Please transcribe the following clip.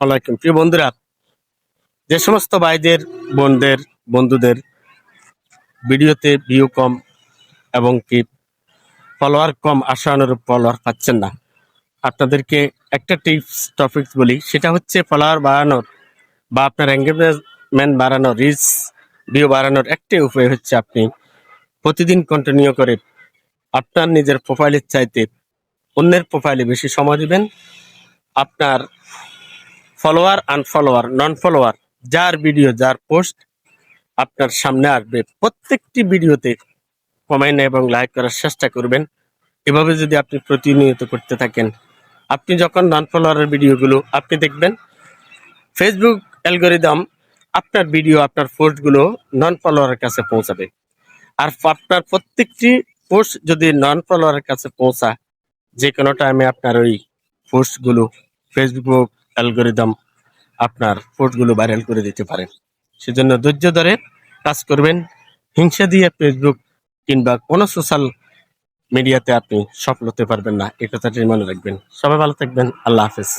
ওয়ালাইকুম। প্রিয় বন্ধুরা, যে সমস্ত ভাইদের, বোনদের, বন্ধুদের ভিডিওতে ভিউ কম এবং কি ফলোয়ার কম, আশানুরূপ ফলোয়ার পাচ্ছেন না, আপনাদেরকে একটা টপিকস বলি। সেটা হচ্ছে ফলোয়ার বাড়ানোর বা আপনার এঙ্গেজমেন্ট বাড়ানোর, রিচ ভিউ বাড়ানোর একটাই উপায় হচ্ছে আপনি প্রতিদিন কন্টিনিউ করে আপনার নিজের প্রোফাইলের চাইতে অন্যের প্রোফাইলে বেশি সময় দিবেন। আপনার ফলোয়ার, আনফলোয়ার, নন ফলোয়ার, যার ভিডিও, যার পোস্ট আপনার সামনে আসবে, প্রত্যেকটি ভিডিওতে কমেন্ট এবং লাইক করার চেষ্টা করবেন। এভাবে যদি আপনি প্রতিনিয়ত করতে থাকেন, আপনি যখন নন ফলোয়ারের ভিডিওগুলো আপনি দেখবেন, ফেসবুক অ্যালগরিদম আপনার ভিডিও, আপনার পোস্টগুলো নন ফলোয়ারের কাছে পৌঁছাবে। আর আপনার প্রত্যেকটি পোস্ট যদি নন ফলোয়ারের কাছে পৌঁছায়, যে কোনো টাইমে আপনার ওই পোস্টগুলো ফেসবুক অ্যালগরিদম আপনার পোস্টগুলো ভাইরাল করে দিতে পারে। সেজন্য ধৈর্য ধরে কাজ করবেন। হিংসা দিয়ে ফেসবুক কিংবা কোনো সোশ্যাল মিডিয়াতে আপনি সফল হতে পারবেন না, এই কথাটি মনে রাখবেন। সবাই ভালো থাকবেন। আল্লাহ হাফেজ।